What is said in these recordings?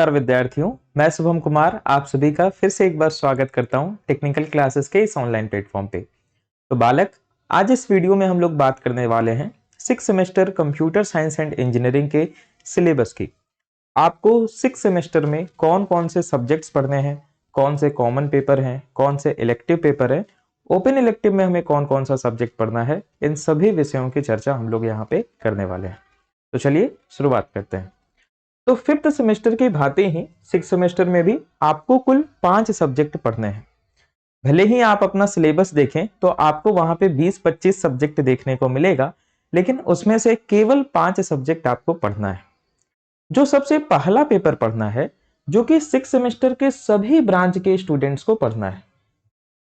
नमस्कार विद्यार्थियों, मैं शुभम कुमार आप सभी का फिर से एक बार स्वागत करता हूं टेक्निकल क्लासेस के इस ऑनलाइन प्लेटफॉर्म पे। तो बालक, आज इस वीडियो में हम लोग बात करने वाले हैं 6 semester computer science and engineering के सिलेबस की। आपको 6 सेमेस्टर में कौन कौन से सब्जेक्ट्स पढ़ने हैं, कौन से कॉमन पेपर हैं, कौन से इलेक्टिव पेपर है, ओपन इलेक्टिव में हमें कौन कौन सा सब्जेक्ट पढ़ना है, इन सभी विषयों की चर्चा हम लोग यहाँ पे करने वाले हैं। तो चलिए शुरुआत करते हैं। तो 5th सेमेस्टर की भांति ही 6 सेमेस्टर में भी आपको कुल 5 सब्जेक्ट पढ़ने हैं। भले ही आप अपना सिलेबस देखें तो आपको वहां पे 20-25 सब्जेक्ट देखने को मिलेगा, लेकिन उसमें से केवल 5 सब्जेक्ट आपको पढ़ना है। जो सबसे पहला पेपर पढ़ना है, जो कि 6 सेमेस्टर के सभी ब्रांच के स्टूडेंट्स को पढ़ना है,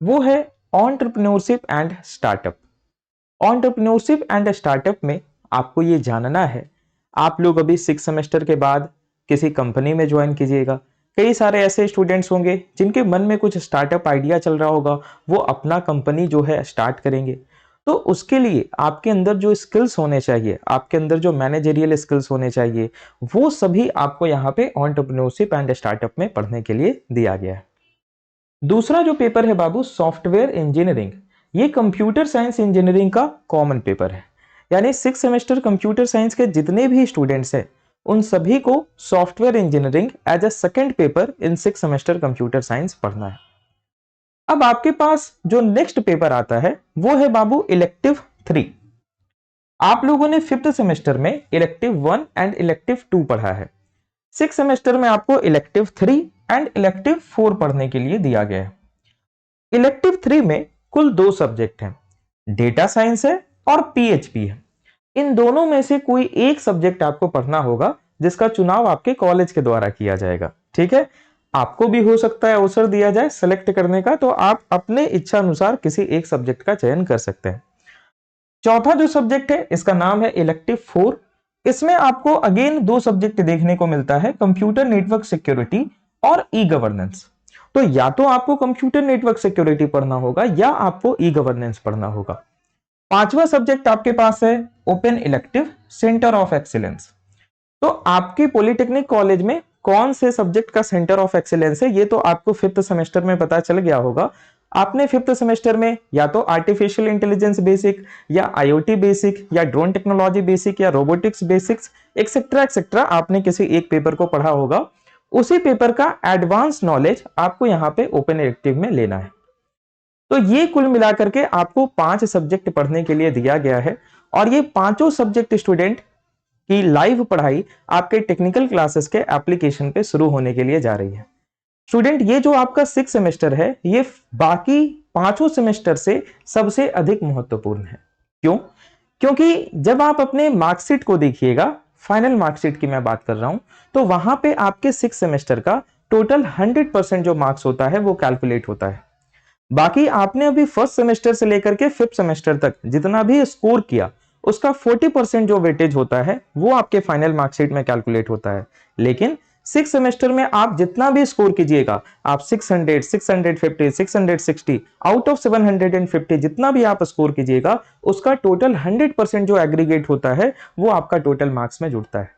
वो है entrepreneurship and startup. Entrepreneurship and startup में आपको ये जानना है, आप लोग अभी 6 सेमेस्टर के बाद किसी कंपनी में ज्वाइन कीजिएगा। कई सारे ऐसे स्टूडेंट्स होंगे जिनके मन में कुछ स्टार्टअप आइडिया चल रहा होगा, वो अपना कंपनी जो है स्टार्ट करेंगे। तो उसके लिए आपके अंदर जो स्किल्स होने चाहिए, आपके अंदर जो मैनेजरियल स्किल्स होने चाहिए, वो सभी आपको यहाँ पे एंटरप्रेन्योरशिप एंड स्टार्टअप में पढ़ने के लिए दिया गया है। दूसरा जो पेपर है बाबू, सॉफ्टवेयर इंजीनियरिंग। ये कंप्यूटर साइंस इंजीनियरिंग का कॉमन पेपर है। यानी 6 सेमेस्टर कंप्यूटर साइंस के जितने भी स्टूडेंट्स हैं, उन सभी को software engineering as a second paper in 6 semester computer science पढ़ना है। अब आपके पास जो नेक्स्ट पेपर आता है वो है बाबू इलेक्टिव 3। आप लोगों ने 5th सेमेस्टर में इलेक्टिव 1 एंड इलेक्टिव 2 पढ़ा है। 6 सेमेस्टर में आपको इलेक्टिव 3 एंड इलेक्टिव 4 पढ़ने के लिए दिया गया है। इलेक्टिव 3 में कुल 2 सब्जेक्ट हैं, डेटा साइंस है और पीएचपी है। इन दोनों में से कोई एक सब्जेक्ट आपको पढ़ना होगा, जिसका चुनाव आपके कॉलेज के द्वारा किया जाएगा। ठीक है, आपको भी हो सकता है अवसर दिया जाए सेलेक्ट करने का, तो आप अपने इच्छा अनुसार किसी एक सब्जेक्ट का चयन कर सकते हैं। चौथा जो सब्जेक्ट है, इसका नाम है इलेक्टिव 4। इसमें आपको अगेन 2 सब्जेक्ट देखने को मिलता है, कंप्यूटर नेटवर्क सिक्योरिटी और ई गवर्नेंस। तो या तो आपको कंप्यूटर नेटवर्क सिक्योरिटी पढ़ना होगा या आपको ई गवर्नेंस पढ़ना होगा। पांचवा सब्जेक्ट आपके पास है open elective centre of excellence. तो आपके पॉलिटेक्निक कॉलेज में कौन से सब्जेक्ट का सेंटर ऑफ एक्सीलेंस है, ये तो आपको 5th सेमेस्टर में पता चल गया होगा। आपने 5th सेमेस्टर में या तो आर्टिफिशियल इंटेलिजेंस बेसिक या आईओटी बेसिक या ड्रोन टेक्नोलॉजी बेसिक या रोबोटिक्स बेसिक्स एक्सेट्रा एक्सेट्रा आपने किसी एक पेपर को पढ़ा होगा। उसी पेपर का एडवांस नॉलेज आपको यहाँ पे ओपन इलेक्टिव में लेना है। तो ये कुल मिलाकर के आपको 5 सब्जेक्ट पढ़ने के लिए दिया गया है, और ये पांचों सब्जेक्ट स्टूडेंट की लाइव पढ़ाई आपके टेक्निकल क्लासेस के एप्लीकेशन पे शुरू होने के लिए जा रही है। स्टूडेंट, ये जो आपका 6 सेमेस्टर है, ये बाकी पांचों सेमेस्टर से सबसे अधिक महत्वपूर्ण है। क्यों? क्योंकि जब आप अपने मार्कशीट को देखिएगा, फाइनल मार्कशीट की मैं बात कर रहा हूं, तो वहां पे आपके 6 सेमेस्टर का टोटल 100% जो मार्क्स होता है वो कैलकुलेट होता है। बाकी आपने अभी फर्स्ट सेमेस्टर से लेकर के 5th सेमेस्टर तक जितना भी स्कोर किया, उसका 40% जो वेटेज होता है वो आपके फाइनल मार्कशीट में कैलकुलेट होता है। लेकिन 6 सेमेस्टर में आप जितना भी स्कोर कीजिएगा, आप 600, 650, 660 आउट ऑफ 750 जितना भी आप स्कोर कीजिएगा, उसका टोटल 100% जो एग्रीगेट होता है वो आपका टोटल मार्क्स में जुड़ता है।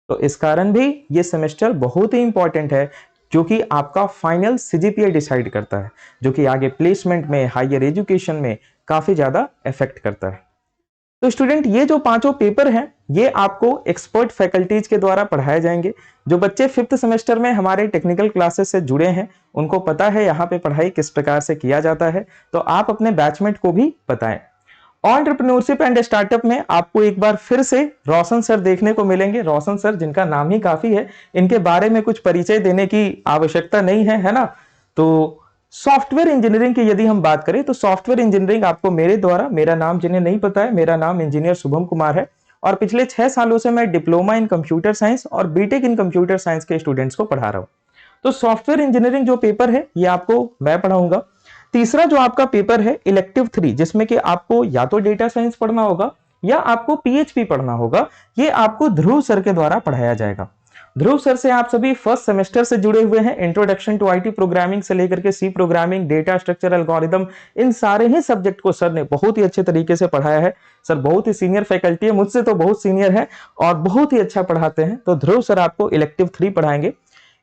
तो इस कारण भी ये सेमेस्टर बहुत ही इंपॉर्टेंट है, जो कि आपका फाइनल सीजीपीए डिसाइड करता है, जो कि आगे प्लेसमेंट में, हायर एजुकेशन में काफी ज्यादा इफेक्ट करता है। तो स्टूडेंट, ये जो पांचों पेपर हैं, ये आपको एक्सपर्ट फैकल्टीज के द्वारा पढ़ाए जाएंगे। जो बच्चे 5th सेमेस्टर में हमारे टेक्निकल क्लासेस से जुड़े हैं, उनको पता है यहाँ पे पढ़ाई किस प्रकार से किया जाता है, तो आप अपने बैचमेट को भी बताएं। एंटरप्रेन्योरशिप एंड स्टार्टअप में आपको एक बार फिर से रोशन सर देखने को मिलेंगे। रोशन सर, जिनका नाम ही काफी है, इनके बारे में कुछ परिचय देने की आवश्यकता नहीं है ना। तो सॉफ्टवेयर इंजीनियरिंग की यदि हम बात करें, तो सॉफ्टवेयर इंजीनियरिंग आपको मेरे द्वारा, मेरा नाम जिन्हें नहीं पता है, मेरा नाम इंजीनियर शुभम कुमार है, और पिछले 6 सालों से मैं डिप्लोमा इन कंप्यूटर साइंस और बीटेक इन कंप्यूटर साइंस के स्टूडेंट्स को पढ़ा रहा हूं। तो सॉफ्टवेयर इंजीनियरिंग जो पेपर है, ये आपको मैं पढ़ाऊंगा। तीसरा जो आपका पेपर है इलेक्टिव 3, जिसमें कि आपको या तो डेटा साइंस पढ़ना होगा या आपको पीएचपी पढ़ना होगा, ये आपको ध्रुव सर के द्वारा पढ़ाया जाएगा। ध्रुव सर से आप सभी फर्स्ट सेमेस्टर से जुड़े हुए हैं। इंट्रोडक्शन टू आईटी प्रोग्रामिंग से लेकर के C programming, data structure, algorithm, इन सारे ही सब्जेक्ट को सर ने बहुत ही अच्छे तरीके से पढ़ाया है। सर बहुत ही सीनियर फैकल्टी है, मुझसे तो बहुत सीनियर है और बहुत ही अच्छा पढ़ाते हैं। तो ध्रुव सर आपको इलेक्टिव 3 पढ़ाएंगे।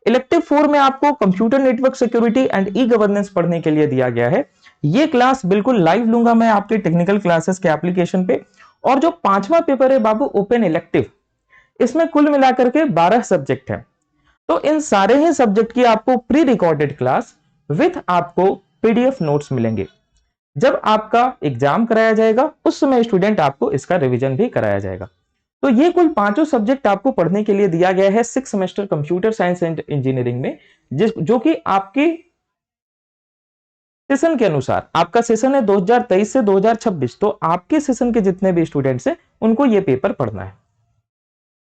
इलेक्टिव 4 में आपको computer network security and e governance पढ़ने के लिए दिया गया है। ये क्लास बिल्कुल लाइव लूंगा मैं आपके टेक्निकल क्लासेस के एप्लीकेशन पे। और जो 5वां पेपर है बाबू ओपन इलेक्टिव, इसमें कुल मिलाकर के 12 सब्जेक्ट है। तो इन सारे ही सब्जेक्ट की आपको प्री रिकॉर्डेड क्लास विथ आपको पीडीएफ नोट्स मिलेंगे। जब आपका एग्जाम कराया जाएगा उस समय स्टूडेंट आपको इसका रिवीजन भी कराया जाएगा। तो ये कुल 5 सब्जेक्ट आपको पढ़ने के लिए दिया गया है 6 semester computer science and engineering में, जो कि आपके सेशन के अनुसार, आपका सेशन है 2023 से 2026, तो आपके सेशन के जितने भी स्टूडेंट्स हैं उनको ये पेपर पढ़ना है।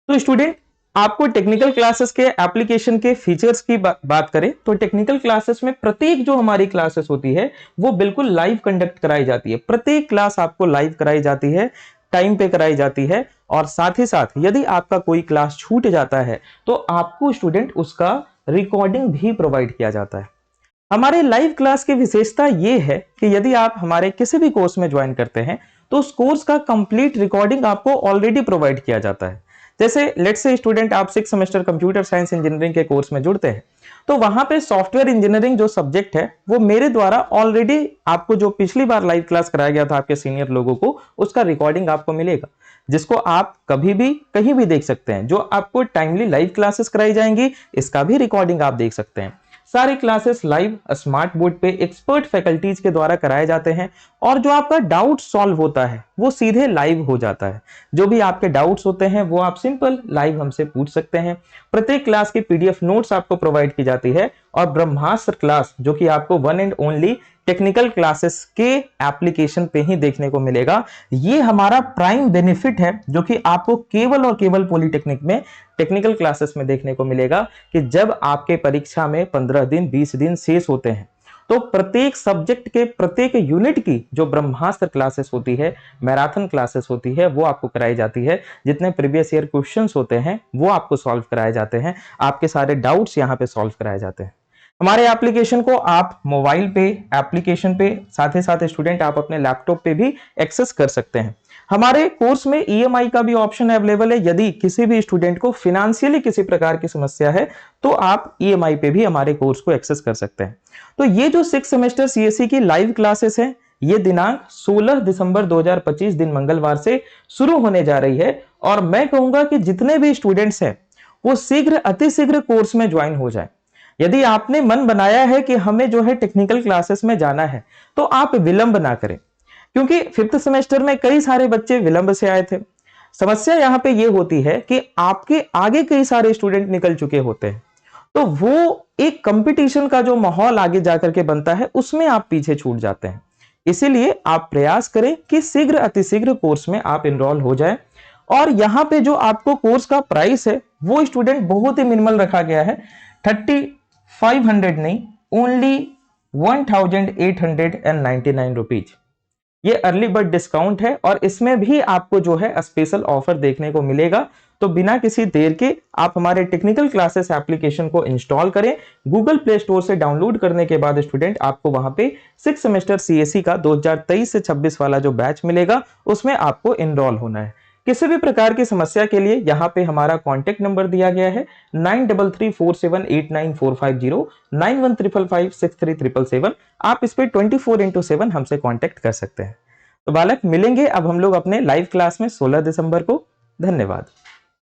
तो स्टूडेंट, आपको टेक्निकल क्लासेस के एप्लीकेशन के फीचर्स की बात करें तो टेक्निकल क्लासेस में प्रत्येक जो हमारी क्लासेस होती है वो बिल्कुल लाइव कंडक्ट कराई जाती है। प्रत्येक क्लास आपको लाइव कराई जाती है, टाइम पे कराई जाती है। और साथ ही साथ यदि आपका कोई क्लास छूट जाता है तो आपको स्टूडेंट उसका रिकॉर्डिंग भी प्रोवाइड किया जाता है। हमारे लाइव क्लास की विशेषता यह है कि यदि आप हमारे किसी भी कोर्स में ज्वाइन करते हैं तो उस कोर्स का कंप्लीट रिकॉर्डिंग आपको ऑलरेडी प्रोवाइड किया जाता है। जैसे लेट्स से स्टूडेंट आप 6 सेमेस्टर कंप्यूटर साइंस इंजीनियरिंग के कोर्स में जुड़ते हैं, तो वहां पे सॉफ्टवेयर इंजीनियरिंग जो सब्जेक्ट है वो मेरे द्वारा ऑलरेडी आपको जो पिछली बार लाइव क्लास कराया गया था आपके सीनियर लोगों को, उसका रिकॉर्डिंग आपको मिलेगा, जिसको आप कभी भी कहीं भी देख सकते हैं। जो आपको टाइमली लाइव क्लासेस कराई जाएंगी इसका भी रिकॉर्डिंग आप देख सकते हैं। सारी क्लासेस लाइव स्मार्ट बोर्ड पे एक्सपर्ट फैकल्टीज के द्वारा कराए जाते हैं और जो आपका डाउट सॉल्व होता है वो सीधे लाइव हो जाता है। जो भी आपके डाउट्स होते हैं वो आप सिंपल लाइव हमसे पूछ सकते हैं। प्रत्येक क्लास की पीडीएफ नोट्स आपको प्रोवाइड की जाती है और ब्रह्मास्त्र क्लास जो कि आपको one and only technical classes के एप्लीकेशन पे ही देखने को मिलेगा। ये हमारा प्राइम बेनिफिट है जो कि आपको केवल और केवल पॉलिटेक्निक में टेक्निकल क्लासेस में देखने को मिलेगा कि जब आपके परीक्षा में 15 दिन 20 दिन शेष होते हैं तो प्रत्येक सब्जेक्ट के प्रत्येक यूनिट की जो ब्रह्मास्त्र क्लासेस होती है, मैराथन क्लासेस होती है, वो आपको कराई जाती है। जितने प्रीवियस ईयर क्वेश्चंस होते हैं वो आपको सॉल्व कराए जाते हैं, आपके सारे डाउट्स यहाँ पे सॉल्व कराए जाते हैं। हमारे एप्लीकेशन को आप मोबाइल पे, एप्लीकेशन पे, साथ ही साथ स्टूडेंट आप अपने लैपटॉप पे भी एक्सेस कर सकते हैं। हमारे कोर्स में ईएमआई का भी ऑप्शन अवेलेबल है। यदि किसी भी स्टूडेंट को फाइनेंशियली किसी प्रकार की समस्या है तो आप ईएमआई पे भी हमारे कोर्स को एक्सेस कर सकते हैं। तो ये जो 6 सेमेस्टर सीएससी की लाइव क्लासेस हैं ये दिनांक 16 दिसंबर 2025 दिन मंगलवार से शुरू होने जा रही है। और मैं कहूंगा कि जितने भी स्टूडेंट्स हैं वो शीघ्र अतिशीघ्र कोर्स में ज्वाइन हो जाए। यदि आपने मन बनाया है कि हमें जो है टेक्निकल क्लासेस में जाना है तो आप विलंब ना करें, क्योंकि 5th सेमेस्टर में कई सारे बच्चे विलंब से आए थे। समस्या यहां पे ये होती है कि आपके आगे कई सारे स्टूडेंट निकल चुके होते हैं, तो वो एक कंपटीशन का जो माहौल आगे जाकर के बनता है उसमें आप पीछे छूट जाते हैं। इसीलिए आप प्रयास करें कि शीघ्र अतिशीघ्र कोर्स में आप इनरोल हो जाए। और यहाँ पे जो आपको कोर्स का प्राइस है वो स्टूडेंट बहुत ही मिनिमल रखा गया है, 3500 नहीं, ओनली 1899 रुपीज। ये अर्ली बर्ड डिस्काउंट है और इसमें भी आपको जो है स्पेशल ऑफर देखने को मिलेगा। तो बिना किसी देर के आप हमारे टेक्निकल क्लासेस एप्लीकेशन को इंस्टॉल करें। गूगल प्ले स्टोर से डाउनलोड करने के बाद स्टूडेंट आपको वहां पे 6 सेमेस्टर सीएससी का 2023 से 26 वाला जो बैच मिलेगा उसमें आपको इनरोल होना है। किसी भी प्रकार की समस्या के लिए यहाँ पे हमारा कॉन्टेक्ट नंबर दिया गया है 9334789450, 9155563777। आप इस पे 24/7 हमसे कॉन्टेक्ट कर सकते हैं। तो बालक, मिलेंगे अब हम लोग अपने लाइव क्लास में 16 दिसंबर को। धन्यवाद।